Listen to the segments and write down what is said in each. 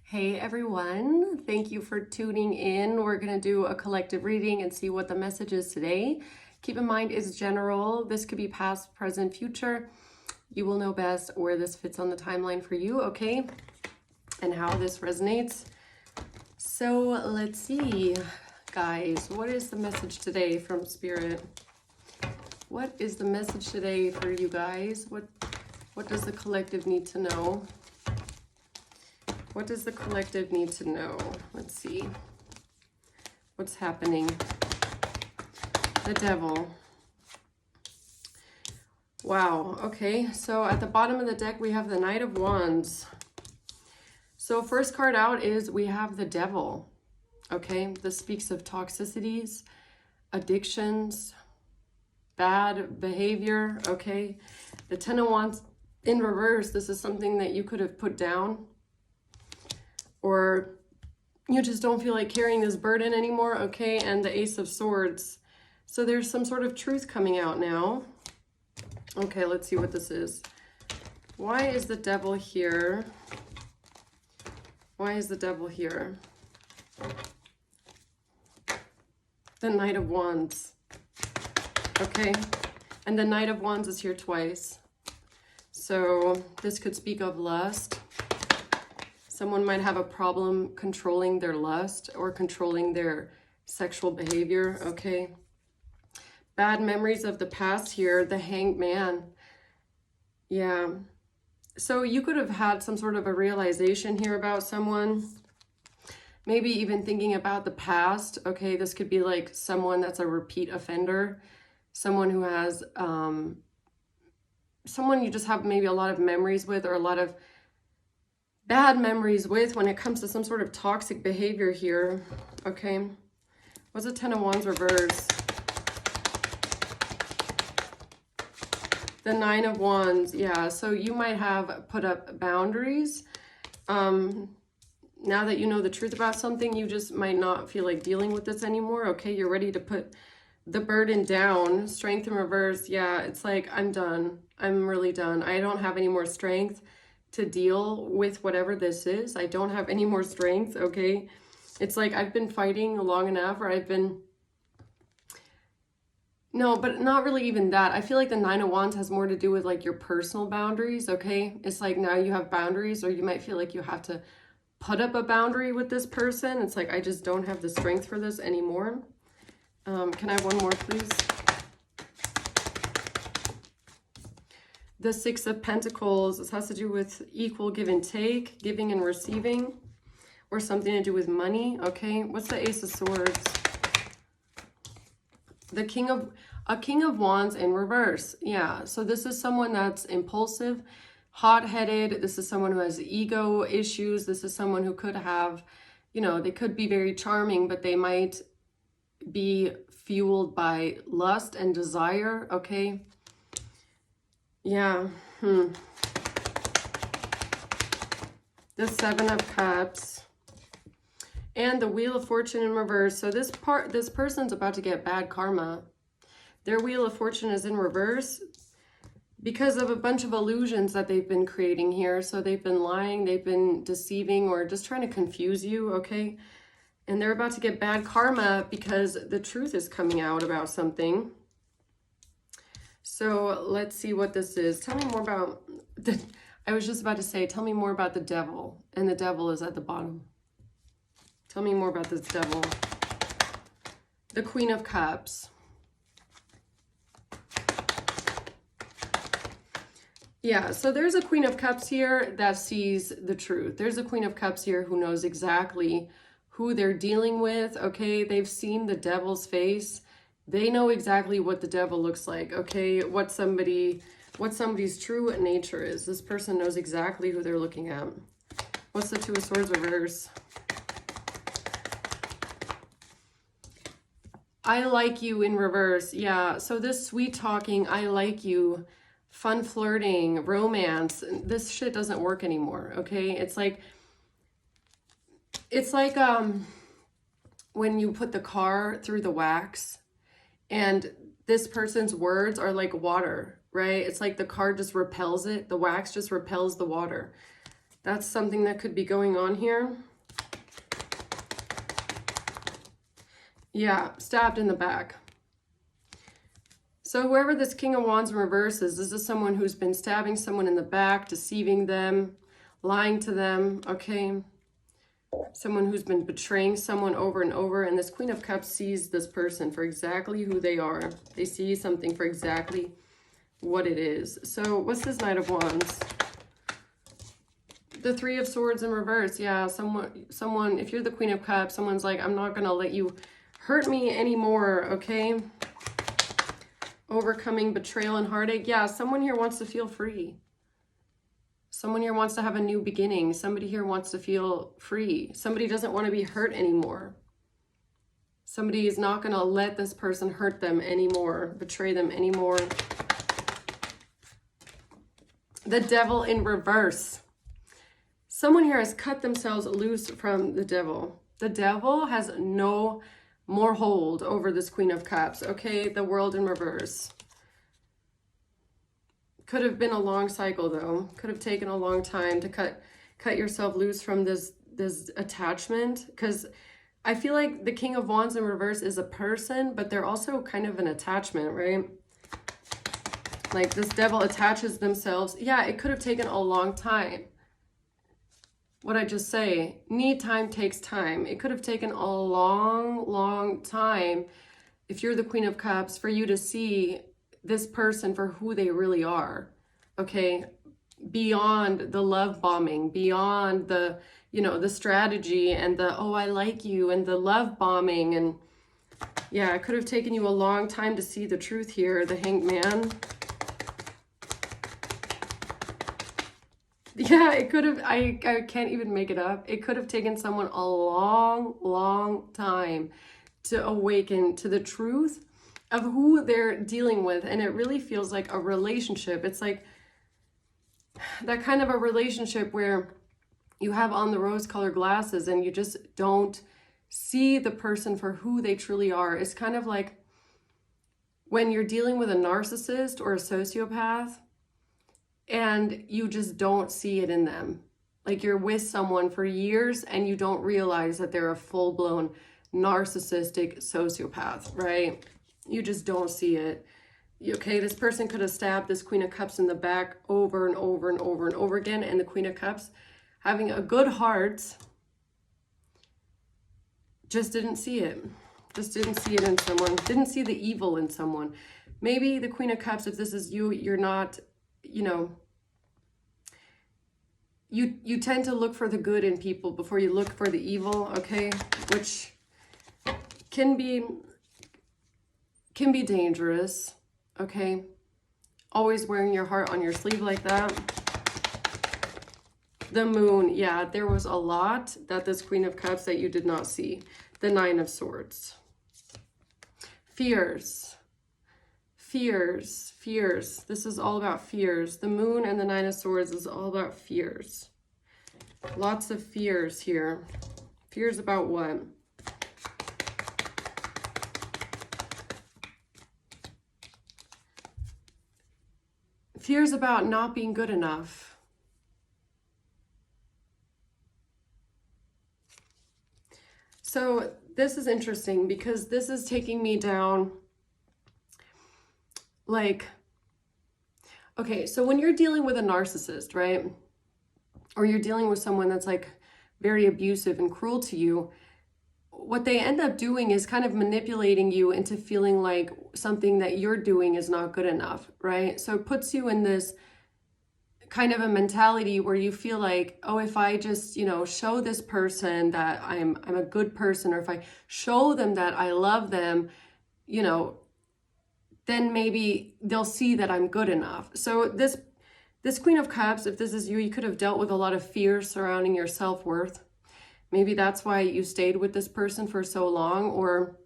Hey everyone, thank you for tuning in. We're going to do a collective reading and see what the message is today. Keep in mind it's general. This could be past, present, future. You will know best where this fits on the timeline for you, okay? And how this resonates. So let's see, guys, what is the message today from Spirit? What is the message today for you guys? What does the collective need to know? What does the collective need to know? Let's see. What's happening? The Devil. Wow. Okay. So at the bottom of the deck, we have the Knight of Wands. So first card out is we have the Devil. Okay. This speaks of toxicities, addictions, bad behavior. Okay. The Ten of Wands in reverse. This is something that you could have put down, or you just don't feel like carrying this burden anymore, okay? And the Ace of Swords. So there's some sort of truth coming out now. Okay, let's see what this is. Why is the Devil here? Why is the Devil here? The Knight of Wands. Okay, and the Knight of Wands is here twice. So this could speak of lust. Someone might have a problem controlling their lust or controlling their sexual behavior, okay? Bad memories of the past here, the Hanged Man. Yeah. So you could have had some sort of a realization here about someone. Maybe even thinking about the past, okay? This could be like someone that's a repeat offender. Someone who has, someone you just have maybe a lot of memories with, or a lot of bad memories with when it comes to some sort of toxic behavior here, okay? What's the Ten of Wands reverse? The Nine of Wands, yeah. So you might have put up boundaries. Now that you know the truth about something, you just might not feel like dealing with this anymore, okay? You're ready to put the burden down. Strength in reverse, yeah. It's like, I'm done. I'm really done. I don't have any more strength to deal with whatever this is. I don't have any more strength, okay? It's like I've been fighting long enough, or I've been... No, but not really even that. I feel like the Nine of Wands has more to do with like your personal boundaries, okay? It's like now you have boundaries, or you might feel like you have to put up a boundary with this person. It's like, I just don't have the strength for this anymore. Can I have one more, please? The Six of Pentacles, this has to do with equal give and take, giving and receiving, or something to do with money, okay? What's the Ace of Swords? A King of Wands in reverse, yeah. So this is someone that's impulsive, hot-headed. This is someone who has ego issues. This is someone who could have, you know, they could be very charming, but they might be fueled by lust and desire, okay? Yeah. The Seven of Cups and the Wheel of Fortune in reverse. So this person's about to get bad karma. Their Wheel of Fortune is in reverse because of a bunch of illusions that they've been creating here. So they've been lying, they've been deceiving, or just trying to confuse you, okay? And they're about to get bad karma because the truth is coming out about something. So let's see what this is. Tell me more about I was just about to say, tell me more about the Devil. And the Devil is at the bottom. Tell me more about this Devil. The Queen of Cups. Yeah, so there's a Queen of Cups here that sees the truth. There's a Queen of Cups here who knows exactly who they're dealing with, okay? They've seen the Devil's face. They know exactly what the Devil looks like, okay? What somebody's true nature is. This person knows exactly who they're looking at. What's the Two of Swords reverse? I like you in reverse. Yeah, so this sweet talking, I like you, fun flirting, romance, this shit doesn't work anymore, okay? It's like when you put the car through the wax, and this person's words are like water, right? It's like the car just repels it. The wax just repels the water. That's something that could be going on here. Yeah, stabbed in the back. So whoever this King of Wands in reverse is, this is someone who's been stabbing someone in the back, deceiving them, lying to them, okay? Someone who's been betraying someone over and over. And this Queen of Cups sees this person for exactly who they are. They see something for exactly what it is. So what's this Knight of Wands? The Three of Swords in reverse. Yeah, someone, if you're the Queen of Cups, someone's like, I'm not going to let you hurt me anymore, okay? Overcoming betrayal and heartache. Yeah, someone here wants to feel free. Someone here wants to have a new beginning. Somebody here wants to feel free. Somebody doesn't want to be hurt anymore. Somebody is not going to let this person hurt them anymore, betray them anymore. The Devil in reverse. Someone here has cut themselves loose from the devil. The devil has no more hold over this Queen of Cups. Okay, the World in reverse. Could have been a long cycle though. Could have taken a long time to cut yourself loose from this attachment. Because I feel like the King of Wands in reverse is a person, but they're also kind of an attachment, right? Like this devil attaches themselves. Yeah, it could have taken a long time. What I just say, need time takes time. It could have taken a long time, if you're the Queen of Cups, for you to see this person for who they really are, okay? Beyond the love bombing, beyond the, you know, the strategy and the, oh, I like you, and the love bombing. And yeah, it could have taken you a long time to see the truth here, the Hanged Man. Yeah, it could have, I can't even make it up. It could have taken someone a long time to awaken to the truth of who they're dealing with. And it really feels like a relationship. It's like that kind of a relationship where you have on the rose-colored glasses and you just don't see the person for who they truly are. It's kind of like when you're dealing with a narcissist or a sociopath, and you just don't see it in them. Like you're with someone for years and you don't realize that they're a full-blown narcissistic sociopath, right? You just don't see it. Okay, this person could have stabbed this Queen of Cups in the back over and over again. And the Queen of Cups, having a good heart, just didn't see it. Just didn't see it in someone. Didn't see the evil in someone. Maybe the Queen of Cups, if this is you, you're not, you know, you tend to look for the good in people before you look for the evil, okay? Which can be dangerous, okay? Always wearing your heart on your sleeve like that. The Moon, yeah, there was a lot that this Queen of Cups that you did not see. The Nine of Swords. Fears. This is all about fears. The Moon and the Nine of Swords is all about fears. Lots of fears here. Fears about what? Fears about not being good enough. So this is interesting because this is taking me down. Like, okay, so when you're dealing with a narcissist, right? Or you're dealing with someone that's like very abusive and cruel to you, what they end up doing is kind of manipulating you into feeling like something that you're doing is not good enough, right? So it puts you in this kind of a mentality where you feel like, oh, if I just, you know, show this person that I'm a good person, or if I show them that I love them, you know, then maybe they'll see that I'm good enough. So this Queen of Cups, if this is you, you could have dealt with a lot of fear surrounding your self-worth. Maybe that's why you stayed with this person for so long. Or,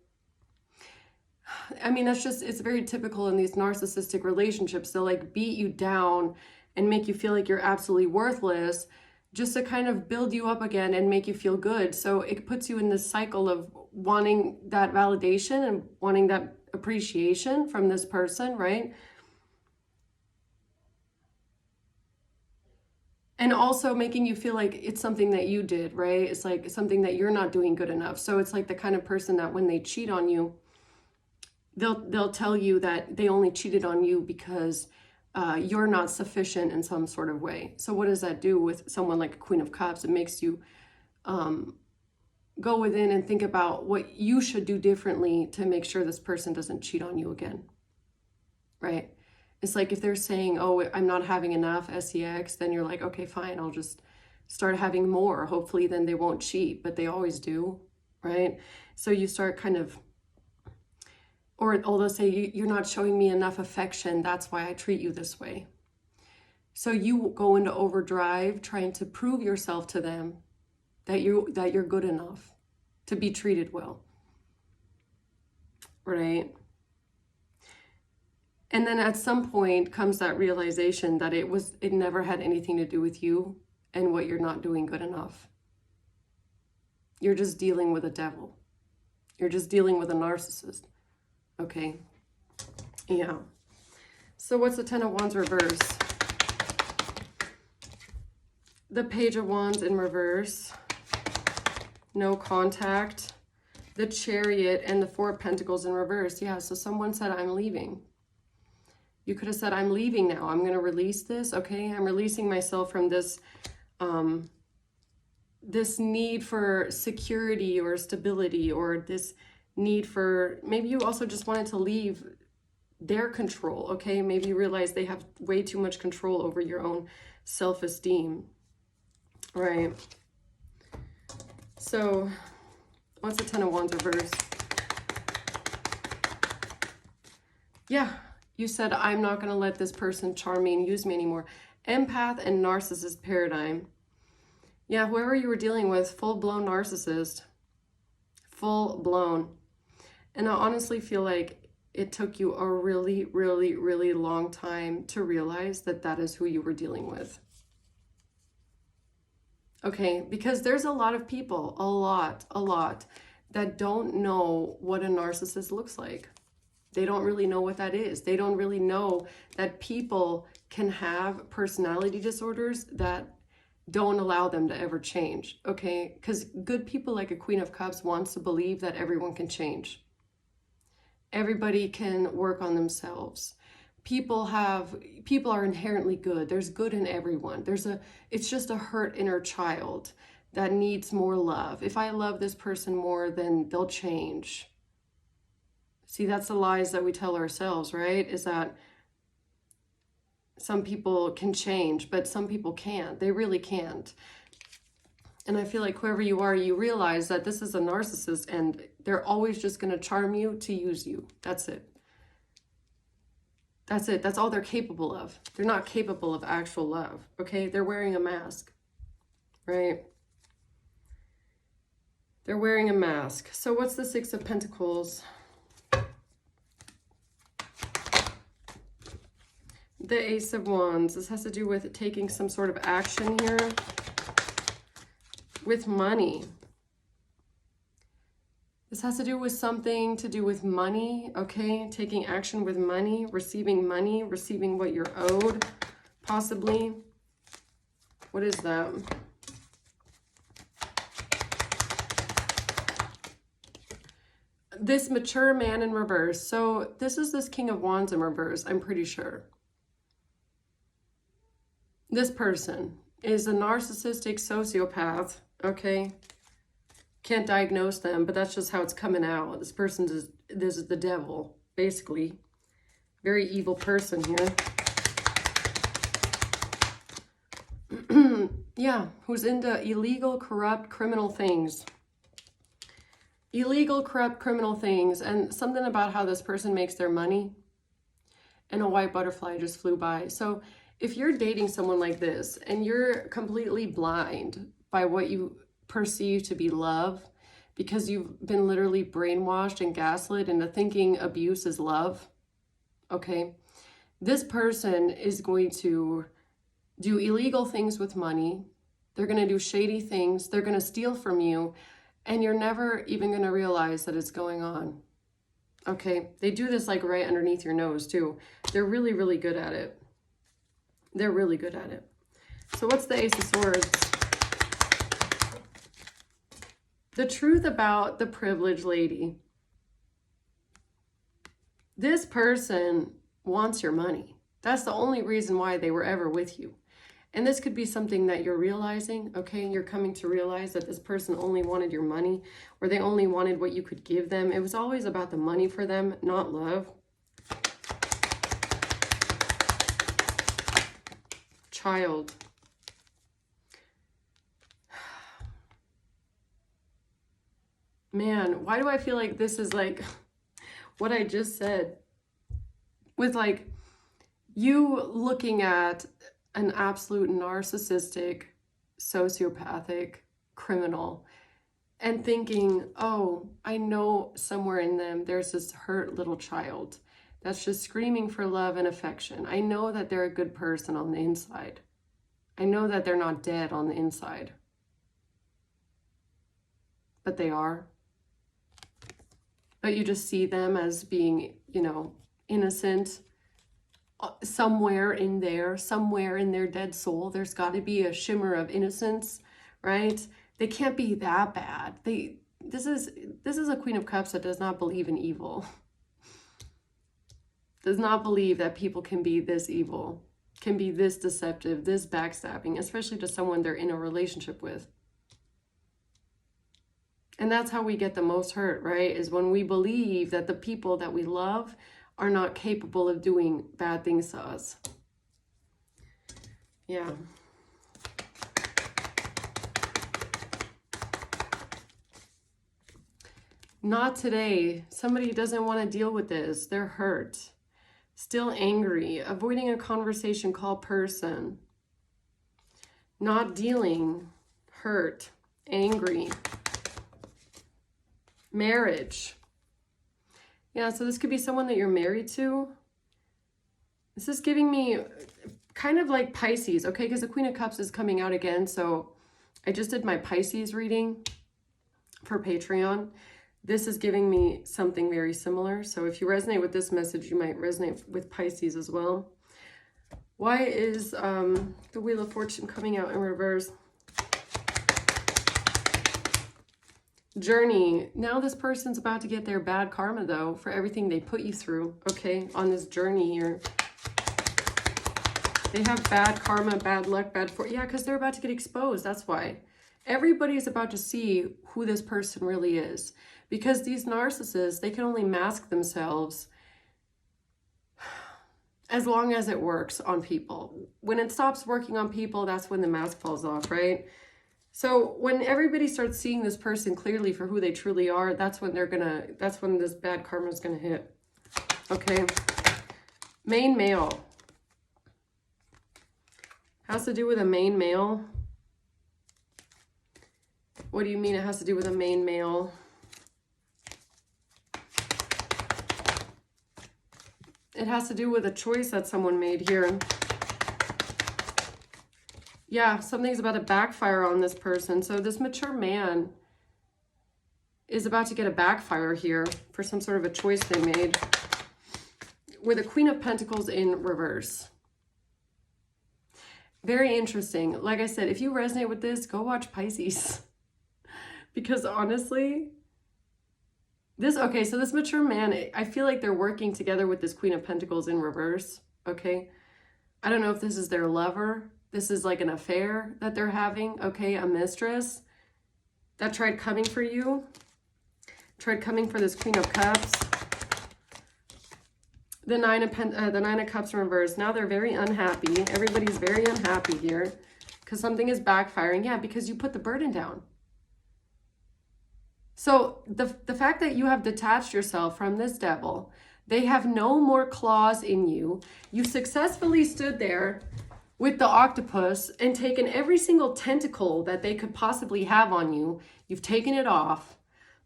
I mean, that's just, it's very typical in these narcissistic relationships. They'll like beat you down and make you feel like you're absolutely worthless just to kind of build you up again and make you feel good. So it puts you in this cycle of wanting that validation and wanting that appreciation from this person, right? And also making you feel like it's something that you did, right? It's like something that you're not doing good enough. So it's like the kind of person that when they cheat on you, they'll tell you that they only cheated on you because you're not sufficient in some sort of way. So what does that do with someone like a Queen of Cups? It makes you go within and think about what you should do differently to make sure this person doesn't cheat on you again, right? It's like if they're saying, oh, I'm not having enough sex, then you're like, okay, fine, I'll just start having more. Hopefully then they won't cheat, but they always do, right? So you start kind of, or they'll say, you're not showing me enough affection, that's why I treat you this way. So you go into overdrive trying to prove yourself to them that you're good enough to be treated well, right? And then at some point comes that realization that it never had anything to do with you and what you're not doing good enough. You're just dealing with a devil. You're just dealing with a narcissist. Okay. Yeah. So what's the Ten of Wands reverse? The Page of Wands in reverse. No contact. The Chariot and the Four of Pentacles in reverse. Yeah, so someone said, I'm leaving. You could have said, I'm leaving now. I'm going to release this. Okay, I'm releasing myself from this, this need for security or stability, or this need for, maybe you also just wanted to leave their control. Okay, maybe you realize they have way too much control over your own self-esteem. Right. So what's the Ten of Wands reverse? Yeah. You said, I'm not going to let this person charm me and use me anymore. Empath and narcissist paradigm. Yeah, whoever you were dealing with, full-blown narcissist. Full-blown. And I honestly feel like it took you a really, really, really long time to realize that that is who you were dealing with. Okay, because there's a lot of people, a lot, that don't know what a narcissist looks like. They don't really know what that is. They don't really know that people can have personality disorders that don't allow them to ever change, okay? Because good people like a Queen of Cups wants to believe that everyone can change. Everybody can work on themselves. People are inherently good. There's good in everyone. It's just a hurt inner child that needs more love. If I love this person more, then they'll change. See, that's the lies that we tell ourselves, right? Is that some people can change, but some people can't. They really can't. And I feel like whoever you are, you realize that this is a narcissist and they're always just going to charm you to use you. That's it. That's it. That's all they're capable of. They're not capable of actual love, okay? They're wearing a mask, right? They're wearing a mask. So what's the Six of Pentacles? The Ace of Wands. This has to do with taking some sort of action here with money. This has to do with something to do with money, okay? Taking action with money, receiving what you're owed, possibly. What is that? This mature man in reverse. So this is this King of Wands in reverse, I'm pretty sure. This person is a narcissistic sociopath, okay? Can't diagnose them, but that's just how it's coming out. This is the devil, basically. Very evil person here. Yeah, who's into illegal, corrupt, criminal things. Illegal, corrupt, criminal things. And something about how this person makes their money. And a white butterfly just flew by. So if you're dating someone like this and you're completely blind by what you perceive to be love, because you've been literally brainwashed and gaslit into thinking abuse is love, okay? This person is going to do illegal things with money. They're going to do shady things. They're going to steal from you, and you're never even going to realize that it's going on, okay? They do this like right underneath your nose too. They're really, really good at it. They're really good at it. So what's the Ace of Swords? The truth about the privileged lady. This person wants your money. That's the only reason why they were ever with you. And this could be something that you're realizing, okay? You're coming to realize that this person only wanted your money, or they only wanted what you could give them. It was always about the money for them, not love. Child. Man, why do I feel like this is like what I just said? With like you looking at an absolute narcissistic, sociopathic criminal and thinking, oh, I know somewhere in them there's this hurt little child that's just screaming for love and affection. I know that they're a good person on the inside. I know that they're not dead on the inside. But they are. But you just see them as being, you know, innocent. Somewhere in there, somewhere in their dead soul, there's got to be a shimmer of innocence, right? They can't be that bad. This is a Queen of Cups that does not believe in evil. Does not believe that people can be this evil, can be this deceptive, this backstabbing, especially to someone they're in a relationship with. And that's how we get the most hurt, right? Is when we believe that the people that we love are not capable of doing bad things to us. Yeah. Not today. Somebody doesn't want to deal with this. They're hurt. Still angry. Avoiding a conversation call person. Not dealing. Hurt. Angry. Marriage. Yeah, so this could be someone that you're married to. This is giving me kind of like Pisces, okay? Because the Queen of Cups is coming out again. So I just did my Pisces reading for Patreon. This is giving me something very similar. So if you resonate with this message, you might resonate with Pisces as well. Why is the Wheel of Fortune coming out in reverse? Journey. Now this person's about to get their bad karma though for everything they put you through, okay, on this journey here. They have bad karma, bad luck, bad fortune. Yeah, because they're about to get exposed. That's why. Everybody's about to see who this person really is. Because these narcissists, they can only mask themselves as long as it works on people. When it stops working on people, that's when the mask falls off, right? So when everybody starts seeing this person clearly for who they truly are, that's when that's when this bad karma is gonna hit. Okay. Main male. Has to do with a main male. What do you mean it has to do with a main male? It has to do with a choice that someone made here. Yeah, something's about to backfire on this person. So this mature man is about to get a backfire here for some sort of a choice they made. With a Queen of Pentacles in reverse. Very interesting. Like I said, if you resonate with this, go watch Pisces. Because honestly, so this mature man, I feel like they're working together with this Queen of Pentacles in reverse, okay? I don't know if this is their lover. This is like an affair that they're having, okay? A mistress that tried coming for you, tried coming for this Queen of Cups. The Nine of Cups in reverse. Now they're very unhappy. Everybody's very unhappy here because something is backfiring. Yeah, because you put the burden down. So the fact that you have detached yourself from this devil, they have no more claws in you. You successfully stood there with the octopus and taken every single tentacle that they could possibly have on you. You've taken it off.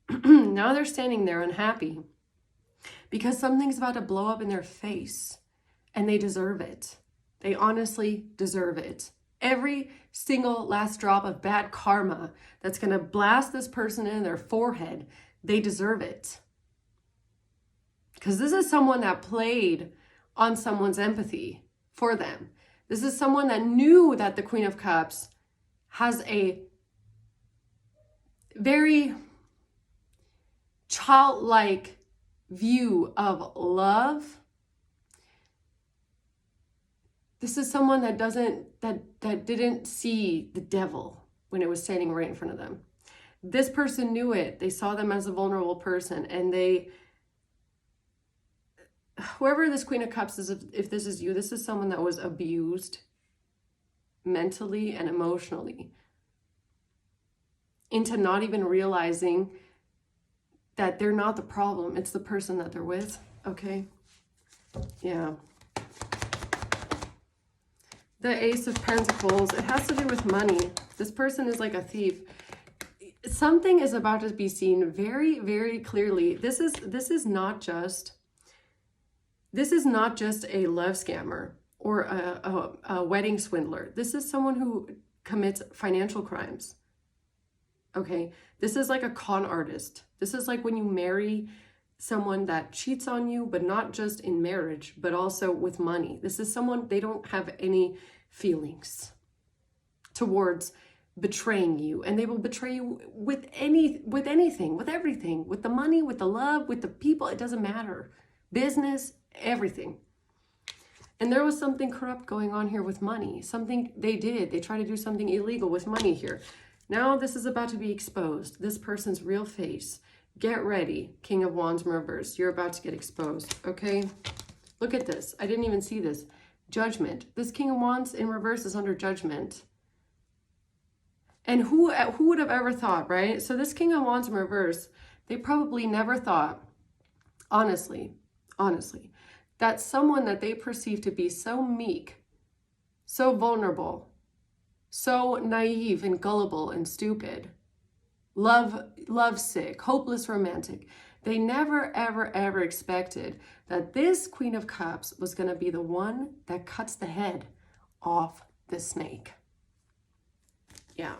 Now they're standing there unhappy because something's about to blow up in their face and they deserve it. They honestly deserve it. Every single last drop of bad karma that's going to blast this person in their forehead, they deserve it. Because this is someone that played on someone's empathy for them. This is someone that knew that the Queen of Cups has a very childlike view of love. This is someone that didn't see the devil when it was standing right in front of them. This person knew it. They saw them as a vulnerable person, and whoever this Queen of Cups is, if this is you, this is someone that was abused mentally and emotionally into not even realizing that they're not the problem. It's the person that they're with, okay? Yeah. The Ace of Pentacles, it has to do with money. This person is like a thief. Something is about to be seen very, very clearly. This is not just a love scammer or a wedding swindler. This is someone who commits financial crimes. Okay, this is like a con artist. This is like when you marry someone that cheats on you, but not just in marriage, but also with money. This is someone, they don't have any feelings towards betraying you, and they will betray you with anything, with everything, with the money, with the love, with the people. It doesn't matter. Business, everything. And there was something corrupt going on here with money. Something they did. They tried to do something illegal with money here. Now this is about to be exposed. This person's real face. Get ready, King of Wands in reverse. You're about to get exposed, okay? Look at this. I didn't even see this. Judgment. This King of Wands in reverse is under judgment. And who would have ever thought, right? So this King of Wands in reverse, they probably never thought, honestly, that someone that they perceive to be so meek, so vulnerable, so naive and gullible and stupid, lovesick, hopeless romantic, they never, ever, ever expected that this Queen of Cups was going to be the one that cuts the head off the snake. Yeah.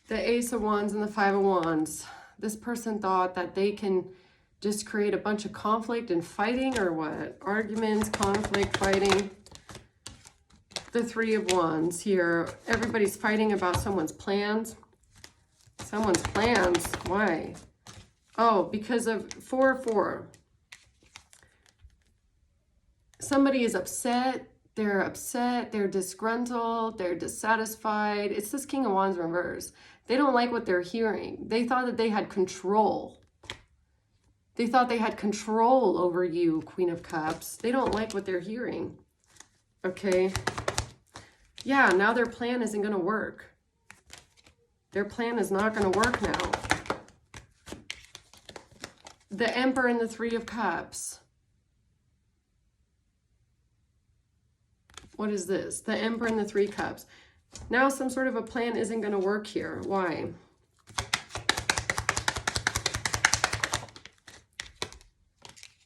The Ace of Wands and the Five of Wands. This person thought that they can just create a bunch of conflict and fighting, or what? Arguments, conflict, fighting. The Three of Wands here. Everybody's fighting about someone's plans. Someone's plans. Why? Oh, because of 4-4. Somebody is upset. They're disgruntled, they're dissatisfied. It's this King of Wands reverse. They don't like what they're hearing. They thought that they had control. They thought they had control over you, Queen of Cups. They don't like what they're hearing. Okay. Yeah, now their plan isn't going to work. Their plan is not going to work now. The Emperor and the Three of Cups. What is this? The Emperor and the Three Cups. Now some sort of a plan isn't going to work here. Why?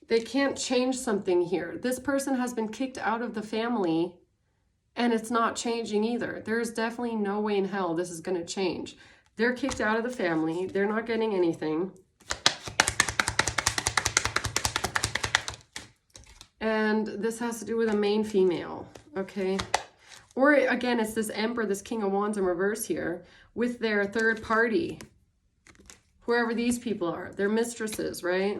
They can't change something here. This person has been kicked out of the family, and it's not changing either. There's definitely no way in hell this is going to change. They're kicked out of the family. They're not getting anything. And this has to do with a main female, okay? Or again, it's this Emperor, this King of Wands in reverse here, with their third party. Whoever these people are, their mistresses, right?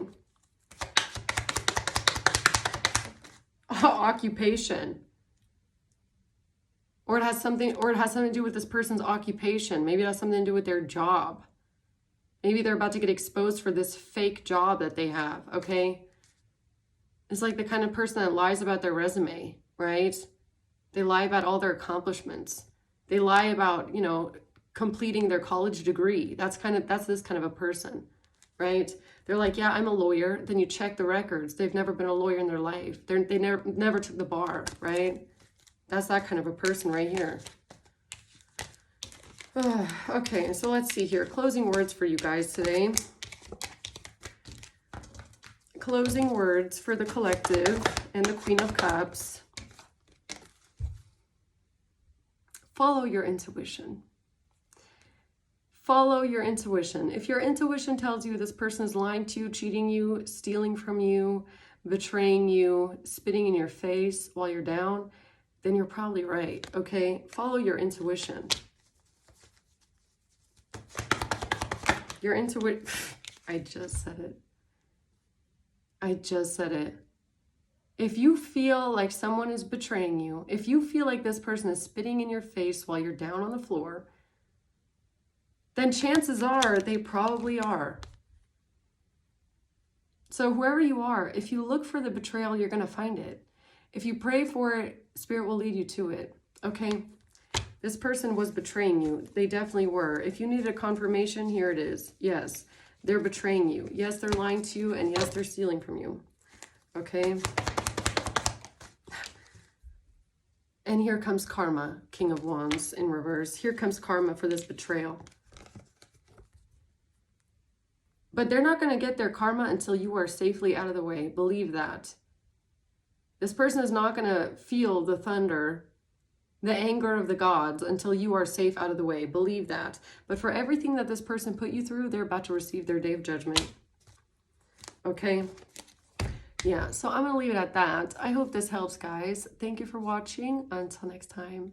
Occupation. Or it has something to do with this person's occupation. Maybe it has something to do with their job. Maybe they're about to get exposed for this fake job that they have, okay? It's like the kind of person that lies about their resume, right? They lie about all their accomplishments. They lie about, you know, completing their college degree. That's this kind of a person, right? They're like, yeah, I'm a lawyer. Then you check the records. They've never been a lawyer in their life. They never took the bar, right? That's that kind of a person right here. Okay, so let's see here. Closing words for you guys today. Closing words for the collective and the Queen of Cups. Follow your intuition. Follow your intuition. If your intuition tells you this person is lying to you, cheating you, stealing from you, betraying you, spitting in your face while you're down, then you're probably right, okay? Follow your intuition. Your intuition, I just said it. I just said it. If you feel like someone is betraying you, if you feel like this person is spitting in your face while you're down on the floor, then chances are they probably are. So whoever you are, if you look for the betrayal, you're going to find it. If you pray for it, Spirit will lead you to it. Okay? This person was betraying you. They definitely were. If you need a confirmation, here it is. Yes, they're betraying you. Yes, they're lying to you. And yes, they're stealing from you. Okay? And here comes karma, King of Wands in reverse. Here comes karma for this betrayal. But they're not going to get their karma until you are safely out of the way. Believe that. This person is not going to feel the thunder, the anger of the gods until you are safe out of the way. Believe that. But for everything that this person put you through, they're about to receive their day of judgment. Okay? Yeah, so I'm going to leave it at that. I hope this helps, guys. Thank you for watching. Until next time.